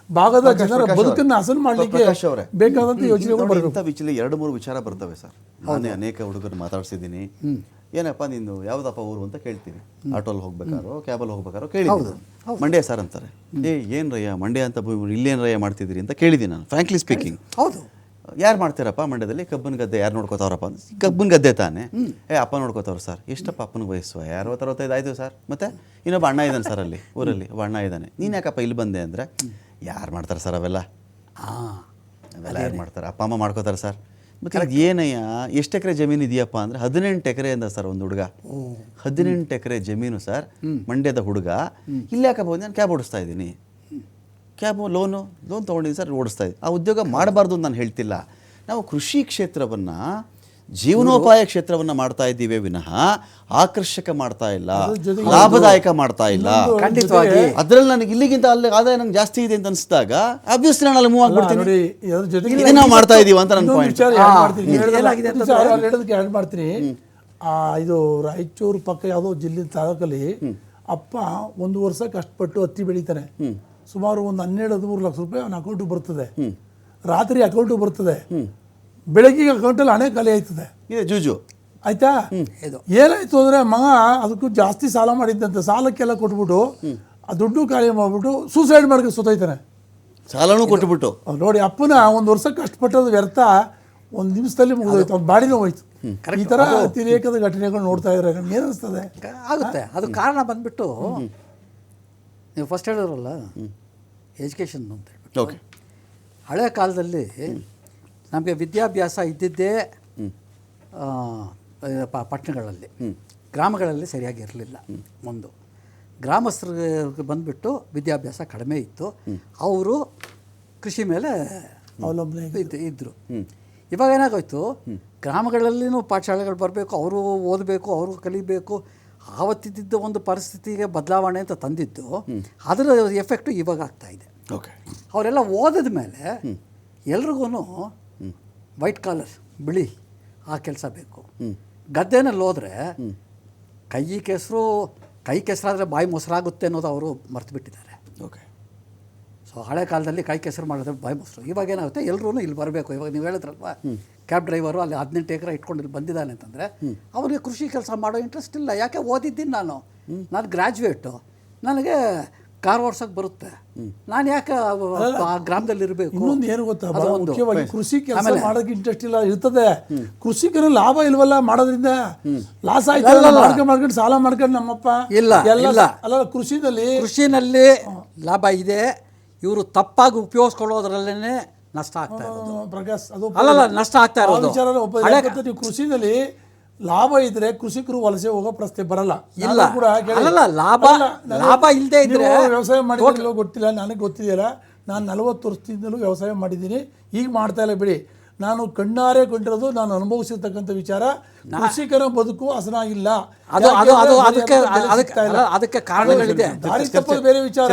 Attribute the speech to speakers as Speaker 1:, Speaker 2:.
Speaker 1: ಭಾಗದ ಜನರ ಬದುಕನ್ನು ಹಸನು ಮಾಡಲಿಕ್ಕೆ ಬೇಕಾದಂಥ ಯೋಚನೆಗಳು ಬರಬೇಕು.
Speaker 2: ಇಂಥ 2-3 ವಿಚಾರ ಬರ್ತವೆ ಸರ್. ನಾನೇ ಅನೇಕ ಹುಡುಗರು ಮಾತಾಡ್ಸಿದ್ದೀನಿ. ಏನಪ್ಪ ನಿಂದು ಯಾವುದಪ್ಪ ಊರು ಅಂತ ಕೇಳ್ತೀನಿ. ಆಟೋಲ್ಲಿ ಹೋಗ್ಬೇಕಾರೋ ಕ್ಯಾಬಲ್ಲಿ ಹೋಗ್ಬೇಕಾರೋ ಕೇಳಿದ್ದೀನಿ. ಮಂಡ್ಯ ಸರ್ ಅಂತಾರೆ. ಏನು ರಯ್ಯ ಮಂಡ್ಯ ಅಂತ ಇಲ್ಲೇನು ರಯ್ಯ ಮಾಡ್ತಿದ್ದೀರಿ ಅಂತ ಕೇಳಿದ್ದೀನಿ ನಾನು, ಫ್ರಾಂಕ್ಲಿ ಸ್ಪೀಕಿಂಗ್.
Speaker 3: ಹೌದು,
Speaker 2: ಯಾರು ಮಾಡ್ತೀರಪ್ಪ ಮಂಡ್ಯದಲ್ಲಿ? ಕಬ್ಬನ ಗದ್ದೆ. ಯಾರು ನೋಡ್ಕೋತಾವ್ರಪ್ಪ ಅಂತ. ಕಬ್ಬನ ಗದ್ದೆ ತಾನೆ. ಅಪ್ಪ ನೋಡ್ಕೋತಾವ್ರು ಸರ್. ಎಷ್ಟಪ್ಪ ಅಪ್ಪನಿಗೆ ವಯಸ್ಸು? 60-65 ಆಯಿತು ಸರ್. ಮತ್ತೆ ಇನ್ನೊಬ್ಬ ಅಣ್ಣ ಇದ್ದಾನೆ ಸರ್ ಅಲ್ಲಿ ಊರಲ್ಲಿ, ಒಬ್ಬ ಅಣ್ಣ ಇದ್ದಾನೆ. ನೀನು ಯಾಕಪ್ಪ ಇಲ್ಲಿ ಬಂದೆ ಅಂದರೆ, ಯಾರು ಮಾಡ್ತಾರೆ ಸರ್ ಅವೆಲ್ಲ? ಅವೆಲ್ಲ ಯಾರು ಮಾಡ್ತಾರೆ? ಅಪ್ಪ ಅಮ್ಮ ಮಾಡ್ಕೋತಾರೆ ಸರ್. ಮತ್ತೆ ಅದು ಏನಯ್ಯ, ಎಷ್ಟು ಎಕರೆ ಜಮೀನು ಇದೆಯಪ್ಪ ಅಂದರೆ 18 ಎಕರೆ ಅಂದ ಸರ್ ಒಂದು ಹುಡುಗ. 18 ಎಕರೆ ಜಮೀನು ಸರ್, ಮಂಡ್ಯದ ಹುಡುಗ. ಇಲ್ಲಿ ಯಾಕಪ್ಪ ಬಂದು ನಾನು ಕ್ಯಾಬ್ ಓಡಿಸ್ತಾ ಇದ್ದೀನಿ. ಕ್ಯಾಬ್ ಲೋನ್ ತೊಗೊಂಡಿದ್ದೀನಿ ಸರ್, ಓಡಿಸ್ತಾ ಇದ್ದೀನಿ. ಆ ಉದ್ಯೋಗ ಮಾಡಬಾರ್ದು ಅಂತ ನಾನು ಹೇಳ್ತಿಲ್ಲ. ನಾವು ಕೃಷಿ ಕ್ಷೇತ್ರವನ್ನು ಜೀವನೋಪಾಯ ಕ್ಷೇತ್ರವನ್ನು ಮಾಡ್ತಾ ಇದ್ದೀವಿ ವಿನಃ ಆಕರ್ಷಕ ಮಾಡ್ತಾ ಇಲ್ಲ, ಲಾಭದಾಯಕ ಮಾಡ್ತಾ ಇಲ್ಲ.
Speaker 3: ಖಂಡಿತವಾಗಿ
Speaker 2: ಅದರಲ್ಲಿ ನನಗೆ ಇಲ್ಲಿಗಿಂತ ಅಲ್ಲಿ ಆದಾಯ ನಂಗೆ ಜಾಸ್ತಿ ಇದೆ ಅಂತ ಅನಿಸಿದಾಗ ಆಬ್ವಿಯಸ್ಲಿ ನಾನು ಅಲ್ಲಿ ಮೂವ್ ಆಗ್ಬಿಡ್ತೀನಿ. ಇದನ್ನ ನಾವು ಮಾಡ್ತಾ ಇದೀವಿ ಅಂತ ನನ್ನ ಪಾಯಿಂಟ್.
Speaker 1: ಹೇಳೋದಕ್ಕೆ ಆ್ಯಡ್ ಮಾಡ್ತೀನಿ. ಇದು ರಾಯಚೂರು ಪಕ್ಕ ಯಾವುದೋ ಜಿಲ್ಲೆ ತಾಲೂಕಲ್ಲಿ ಅಪ್ಪ 1 ವರ್ಷ ಕಷ್ಟಪಟ್ಟು ಹತ್ತಿ ಬೆಳೀತಾನೆ. ಸುಮಾರು ಒಂದು 12-13 ಲಕ್ಷ ರೂಪಾಯಿ ಅವನ ಅಕೌಂಟಿಗೆ ಬರ್ತದೆ. ರಾತ್ರಿ ಅಕೌಂಟಿಗೆ ಬರ್ತದೆ, ಬೆಳಗ್ಗೆ ಅಕೌಂಟಲ್ಲಿ ಹಣೆ ಖಾಲಿ ಆಯ್ತದೆ.
Speaker 2: ಇದೆ ಜೂಜು
Speaker 1: ಆಯ್ತಾ? ಏನಾಯ್ತು ಅಂದರೆ ಮಗ ಅದಕ್ಕೂ ಜಾಸ್ತಿ ಸಾಲ ಮಾಡಿದ್ದಂತೆ. ಸಾಲಕ್ಕೆಲ್ಲ ಕೊಟ್ಬಿಟ್ಟು ಆ ದುಡ್ಡು ಖಾಲಿ ಮಾಡಿಬಿಟ್ಟು ಸೂಸೈಡ್ ಮಾಡ್ಕೊಂಡು ಸುತ್ತೈತಾನೆ.
Speaker 2: ಸಾಲನೂ ಕೊಟ್ಟುಬಿಟ್ಟು
Speaker 1: ನೋಡಿ, ಅಪ್ಪನ 1 ವರ್ಷ ಕಷ್ಟಪಟ್ಟೋದು ವ್ಯರ್ಥ 1 ನಿಮಿಷದಲ್ಲಿ ಮುಗಿದೋಯ್ತು, ಅವ್ನ ಬಾಡಿನೂ ಹೋಯ್ತು. ಈ ಥರ ಅತಿರೇಕದ ಘಟನೆಗಳು ನೋಡ್ತಾ ಇದ್ರೆ ನಮ್ಗೆ ಏನಿಸ್ತದೆ?
Speaker 3: ಆಗುತ್ತೆ. ಅದು ಕಾರಣ ಬಂದ್ಬಿಟ್ಟು ನೀವು ಫಸ್ಟ್ ಹೇಳಿದ್ರಲ್ಲ ಎಜುಕೇಷನ್ ಅಂತ ಹೇಳ್ಬಿಟ್ಟು.
Speaker 2: ಓಕೆ,
Speaker 3: ಹಳೆ ಕಾಲದಲ್ಲಿ ನಮಗೆ ವಿದ್ಯಾಭ್ಯಾಸ ಇದ್ದಿದ್ದೇ ಪಟ್ಟಣಗಳಲ್ಲಿ, ಗ್ರಾಮಗಳಲ್ಲಿ ಸರಿಯಾಗಿ ಇರಲಿಲ್ಲ. ಒಂದು ಗ್ರಾಮಸ್ಥರಿಗೆ ಬಂದುಬಿಟ್ಟು ವಿದ್ಯಾಭ್ಯಾಸ ಕಡಿಮೆ ಇತ್ತು, ಅವರು ಕೃಷಿ ಮೇಲೆ
Speaker 1: ಅವಲಂಬನೆ
Speaker 3: ಇದ್ದರು. ಇವಾಗ ಏನಾಗೋಯ್ತು, ಗ್ರಾಮಗಳಲ್ಲಿನೂ ಪಾಠಶಾಲೆಗಳು ಬರಬೇಕು, ಅವರು ಓದಬೇಕು, ಅವರು ಕಲಿಬೇಕು. ಆವತ್ತಿದ್ದ ಒಂದು ಪರಿಸ್ಥಿತಿಗೆ ಬದಲಾವಣೆ ಅಂತ ತಂದಿದ್ದು, ಅದರ ಎಫೆಕ್ಟು ಇವಾಗ ಆಗ್ತಾಯಿದೆ.
Speaker 2: ಓಕೆ,
Speaker 3: ಅವರೆಲ್ಲ ಓದಿದ ಮೇಲೆ ಎಲ್ರಿಗೂ ವೈಟ್ ಕಾಲರ್, ಬಿಳಿ ಆ ಕೆಲಸ ಬೇಕು. ಗದ್ದೆನಲ್ಲಿ ಹೋದರೆ ಕೈ ಕೆಸರಾದರೆ ಬಾಯಿ ಮೊಸರಾಗುತ್ತೆ ಅನ್ನೋದು ಅವರು ಮರ್ತು ಬಿಟ್ಟಿದ್ದಾರೆ.
Speaker 2: ಓಕೆ,
Speaker 3: ಸೊ ಹಳೆ ಕಾಲದಲ್ಲಿ ಕೈ ಕೆಸರು ಮಾಡಿದ್ರೆ ಬಾಯಿ ಮೊಸರು. ಇವಾಗ ಏನಾಗುತ್ತೆ, ಎಲ್ಲರೂ ಇಲ್ಲಿ ಬರಬೇಕು. ಇವಾಗ ನೀವು ಹೇಳಿದ್ರಲ್ವ, ಕ್ಯಾಬ್ ಡ್ರೈವರು ಅಲ್ಲಿ 18 ಎಕರೆ ಇಟ್ಕೊಂಡು ಇಲ್ಲಿ ಬಂದಿದ್ದಾನೆ ಅಂತಂದರೆ ಅವನಿಗೆ ಕೃಷಿ ಕೆಲಸ ಮಾಡೋ ಇಂಟ್ರೆಸ್ಟ್ ಇಲ್ಲ. ಯಾಕೆ? ಓದಿದ್ದೀನಿ ನಾನು ಗ್ರ್ಯಾಜುಯೇಟು, ನನಗೆ ಕಾರ್ ಓಡ್ಸೋಕ್ಕೆ ಬರುತ್ತೆ, ನಾನು ಯಾಕೆ ಆ ಗ್ರಾಮದಲ್ಲಿ ಇರಬೇಕು?
Speaker 1: ಇನ್ನೊಂದು ಏನು ಗೊತ್ತಾ, ಮುಖ್ಯವಾಗಿ ಕೃಷಿ ಕೆಲಸ ಮಾಡೋಕ್ಕೆ ಇಂಟ್ರೆಸ್ಟ್ ಇಲ್ಲ ಇರ್ತದೆ. ಕೃಷಿಕರು ಲಾಭ ಇಲ್ವಲ್ಲ ಮಾಡೋದ್ರಿಂದ, ಲಾಸ್ ಆಯ್ತು ಮಾಡ್ಕೊಂಡು ಸಾಲ ಮಾಡ್ಕೊಂಡು ನಮ್ಮಪ್ಪ
Speaker 3: ಇಲ್ಲ
Speaker 1: ಅಲ್ಲ. ಕೃಷಿನಲ್ಲಿ
Speaker 3: ಲಾಭ ಇದೆ, ಇವರು ತಪ್ಪಾಗಿ ಉಪಯೋಗಿಸ್ಕೊಳ್ಳೋದ್ರಲ್ಲೇ ನಷ್ಟ ಆಗ್ತಾ ಇರೋದು.
Speaker 1: ಪ್ರಕಾಶ್, ಅದು
Speaker 3: ಅಲ್ಲಲ್ಲ, ನಷ್ಟ ಆಗ್ತಾ ಇರೋದು.
Speaker 1: ಕೃಷಿನಲ್ಲಿ ಲಾಭ ಇದ್ರೆ ಕೃಷಿಕರು ವಲಸೆ ಹೋಗೋ ಪ್ರಶ್ನೆ ಬರಲ್ಲ.
Speaker 3: ಇಲ್ಲ
Speaker 1: ಕೂಡ
Speaker 3: ಲಾಭ ಇಲ್ಲದೆ ಇದ್ರೆ
Speaker 1: ವ್ಯವಸಾಯ ಮಾಡಿರೋ ಗೊತ್ತಿಲ್ಲ, ನನಗೆ ಗೊತ್ತಿದೆಯಲ್ಲ. ನಾನು 40 ವರ್ಷದಿಂದಲೂ ವ್ಯವಸಾಯ ಮಾಡಿದ್ದೀನಿ, ಈಗ ಮಾಡ್ತಾ ಇಲ್ಲ ಬಿಡಿ. ನಾನು ಕಣ್ಣಾರೆ ಕೊಂಡಿರೋದು, ನಾನು ಅನುಭವಿಸಿರ್ತಕ್ಕಂಥ ವಿಚಾರ. ಕೃಷಿಕರ ಬದುಕು ಹಸನಾಗಿಲ್ಲ.
Speaker 3: ಅದಕ್ಕೆ ಕಾರಣಗಳಿದೆ.
Speaker 1: ದಾರಿ ತಪ್ಪೋದು ಬೇರೆ ವಿಚಾರ.